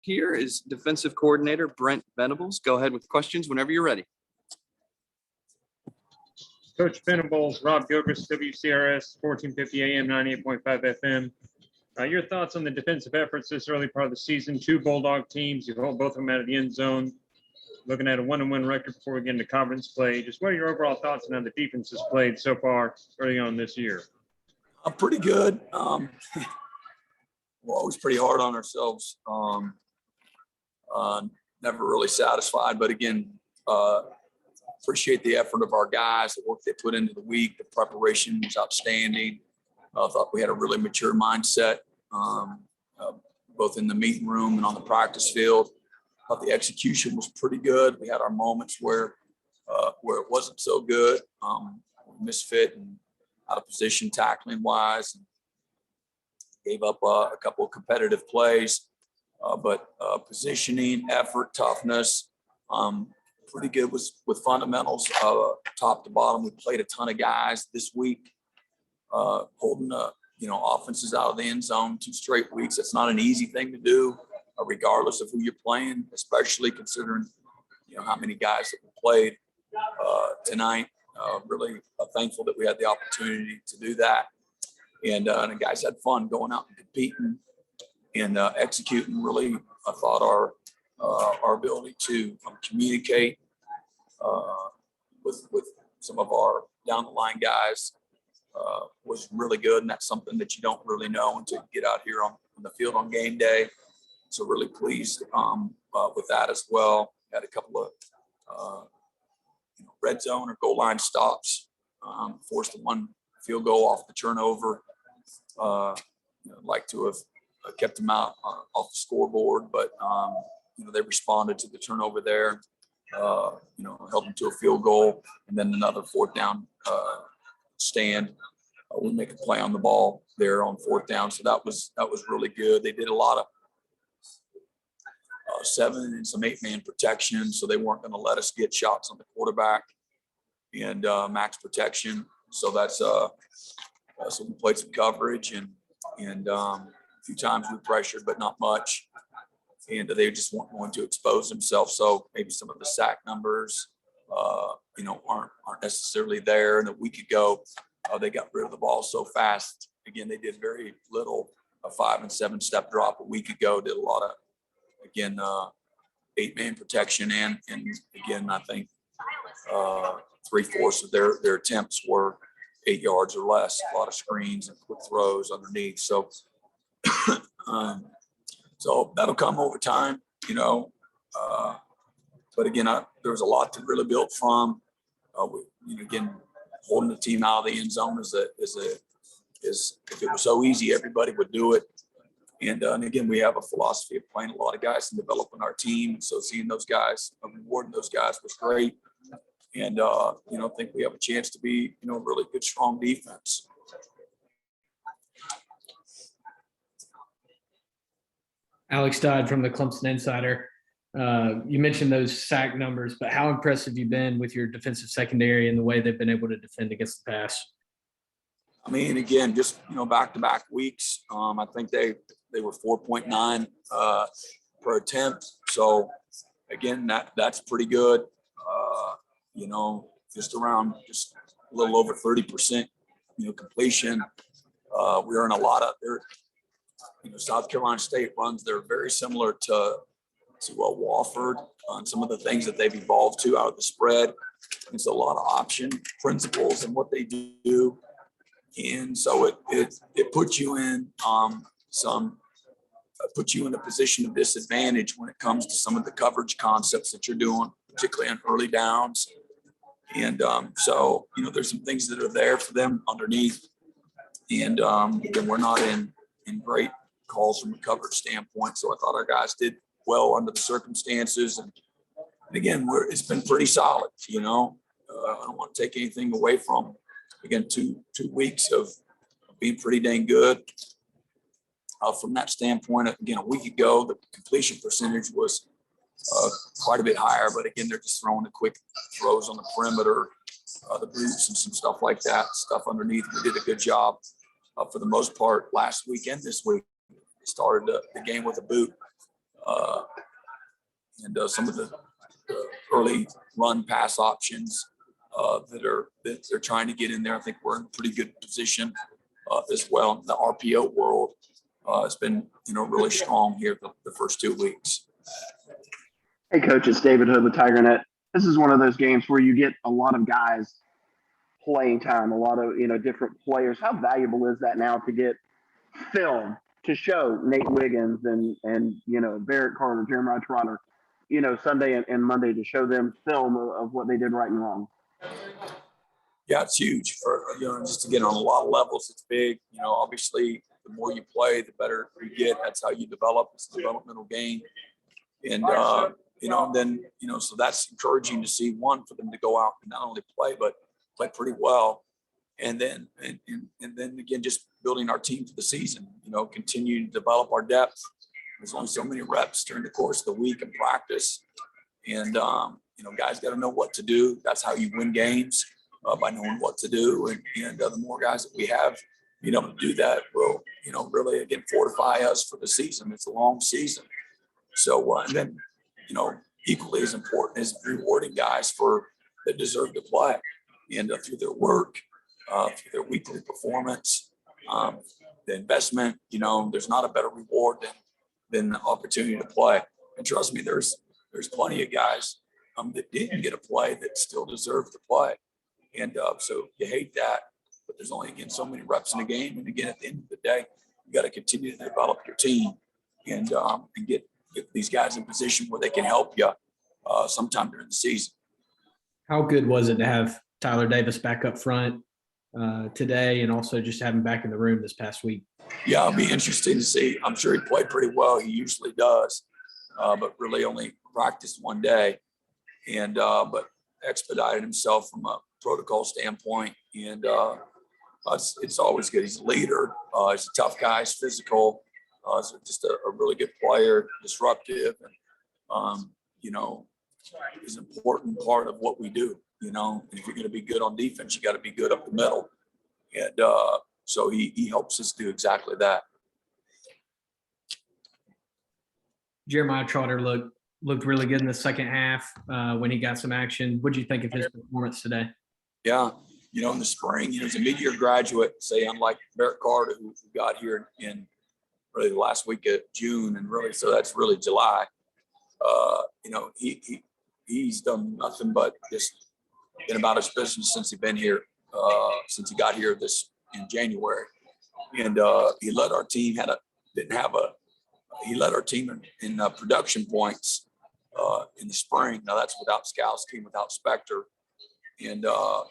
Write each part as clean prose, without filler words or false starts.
here is defensive coordinator Brent Venables. Go ahead with questions whenever you're ready. Coach Venables, Rob Gilchrist, WCRS, 1450 AM, 98.5 FM. Your thoughts on the defensive efforts this early part of the season? Two Bulldog teams, you hold both of them out of the end zone. Looking at a 1-1 record before we get into conference play. Just what are your overall thoughts on how the defense has played so far early on this year? Pretty good. We're always pretty hard on ourselves. Never really satisfied, but again, appreciate the effort of our guys, the work they put into the week. The preparation was outstanding. I thought we had a really mature mindset, both in the meeting room and on the practice field. I thought the execution was pretty good. We had our moments where it wasn't so good, misfit and out of position tackling wise. Gave up a couple of competitive plays, but positioning, effort, toughness, pretty good with fundamentals, top to bottom. We played a ton of guys this week, holding offenses out of the end zone 2 straight weeks. That's not an easy thing to do, regardless of who you're playing, especially considering how many guys that we played tonight. Really thankful that we had the opportunity to do that. And the guys had fun going out and competing and executing. Really, I thought our ability to communicate with some of our down the line guys was really good. And that's something that you don't really know until you get out here on the field on game day. So really pleased with that as well. Had a couple of red zone or goal line stops, forced one field goal off the turnover. Like to have kept them out off the scoreboard, but they responded to the turnover there. Held them to a field goal, and then another 4th down stand. We make a play on the ball there on 4th down, so that was really good. They did a lot of 7 and some 8-man protection, so they weren't going to let us get shots on the quarterback and max protection. So that's so we played some coverage and a few times we pressured, but not much. And they just weren't going to expose themselves. So maybe some of the sack numbers, aren't necessarily there. And a week ago, they got rid of the ball so fast. Again, they did very little. A 5 and 7 step drop a week ago. Did a lot of, again, 8-man protection. And again, I think 3/4 of their attempts were 8 yards or less. A lot of screens and quick throws underneath. So, so that'll come over time, but again, there was a lot to really build from. Again, holding the team out of the end zone is if it was so easy, everybody would do it. And again, we have a philosophy of playing a lot of guys and developing our team. So seeing those guys, rewarding those guys was great. And, I think we have a chance to be, a really good, strong defense. Alex Dodd from the Clemson Insider. You mentioned those sack numbers, but how impressive have you been with your defensive secondary and the way they've been able to defend against the pass? I mean, again, just, back-to-back weeks. I think they were 4.9 per attempt. So again, that's pretty good. Just a little over 30%, completion. We're in a lot of there. South Carolina State runs, they're very similar to Wofford on some of the things that they've evolved to out of the spread. It's a lot of option principles and what they do. And so it puts you in puts you in a position of disadvantage when it comes to some of the coverage concepts that you're doing, particularly on early downs. And so, there's some things that are there for them underneath. And again, we're not in great calls from a coverage standpoint. So I thought our guys did well under the circumstances. And again, it's been pretty solid, I don't want to take anything away from, again, two weeks of being pretty dang good. From that standpoint, again, a week ago, the completion percentage was quite a bit higher, but again, they're just throwing the quick throws on the perimeter, the boots and some stuff like that, stuff underneath. We did a good job for the most part last week and this week. We started the game with a boot, Uh, and some of the early run pass options that they're trying to get in there. I think we're in a pretty good position as well. The RPO world has been, really strong here the first 2 weeks. Hey, Coach, it's David Hood with TigerNet. This is one of those games where you get a lot of guys playing time, a lot of, different players. How valuable is that now to get film to show Nate Wiggins and Barrett Carter, Jeremiah Trotter, Sunday and Monday, to show them film of what they did right and wrong? Yeah, it's huge for, just to get on a lot of levels. It's big. Obviously the more you play, the better you get. That's how you develop. It's a developmental game. And, so that's encouraging to see, one, for them to go out and not only play, but play pretty well. And then, and then again, just building our team for the season, continue to develop our depth. There's only so many reps during the course of the week and practice. And, guys got to know what to do. That's how you win games, by knowing what to do. And the more guys that we have, to do that will, really, again, fortify us for the season. It's a long season. So, and then, equally as important is rewarding guys that deserve to play and through their work, through their weekly performance, the investment. There's not a better reward than the opportunity to play. And trust me, there's plenty of guys that didn't get a play that still deserve to play. And so you hate that, but there's only, again, so many reps in a game. And again, at the end of the day, you got to continue to develop your team and get these guys in position where they can help you sometime during the season. How good was it to have Tyler Davis back up front today, and also just have him back in the room this past week? Yeah, it'll be interesting to see. I'm sure he played pretty well. He usually does, but really only practiced one day, and but expedited himself from a protocol standpoint. And it's always good. He's a leader. He's a tough guy. He's physical. He's just a really good player, disruptive, and is an important part of what we do. And if you're going to be good on defense, you got to be good up the middle. And so he helps us do exactly that. Jeremiah Trotter looked really good in the second half when he got some action. What did you think of his performance today? Yeah, in the spring, he's a mid-year graduate, say, unlike Barrett Carter, who got here in really the last week of June, and really, so that's really July. He's done nothing but just been about his business since he got here in January. And he led our team, he led our team in production points in the spring. Now that's without Skowski, without Spector. And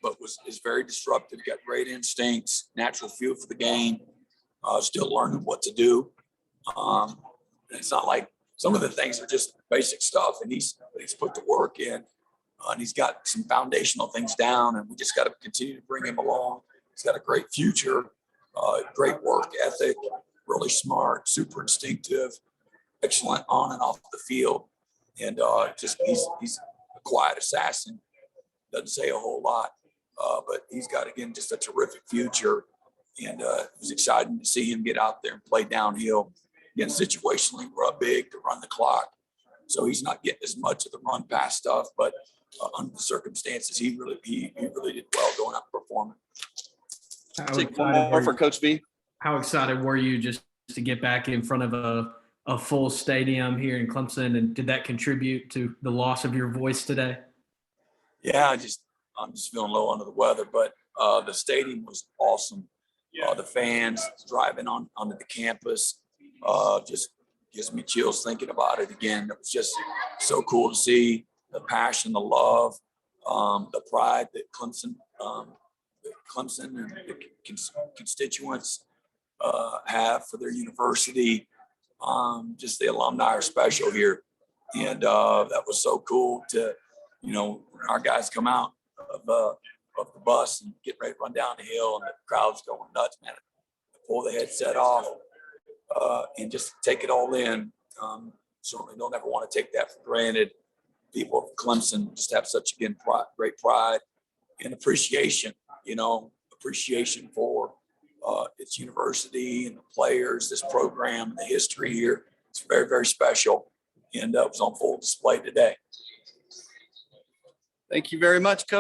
but is very disruptive, got great instincts, natural feel for the game, still learning what to do. And it's not like some of the things are just basic stuff, and he's put the work in, and he's got some foundational things down, and we just got to continue to bring him along. He's got a great future, great work ethic, really smart, super instinctive, excellent on and off the field, and just he's a quiet assassin. Doesn't say a whole lot, but he's got, again, just a terrific future, and it was exciting to see him get out there and play downhill. Again, situationally, we're up big to run the clock, so he's not getting as much of the run pass stuff, but under the circumstances, he really did well going up performing. Take one more for Coach B. How excited were you just to get back in front of a full stadium here in Clemson, and did that contribute to the loss of your voice today? Yeah, I'm just feeling low under the weather, but the stadium was awesome. The fans driving onto the campus just gives me chills thinking about it again. It was just so cool to see the passion, the love, the pride that Clemson and the constituents have for their university. Just the alumni are special here, and that was so cool to, when our guys come out of the bus and get ready to run down the hill, and the crowd's going nuts, man. Pull the headset off and just take it all in. Certainly don't ever want to take that for granted. People of Clemson just have such, again, great pride and appreciation, appreciation for its university and the players, this program, the history here. It's very, very special. and was on full display today. Thank you very much, Coach.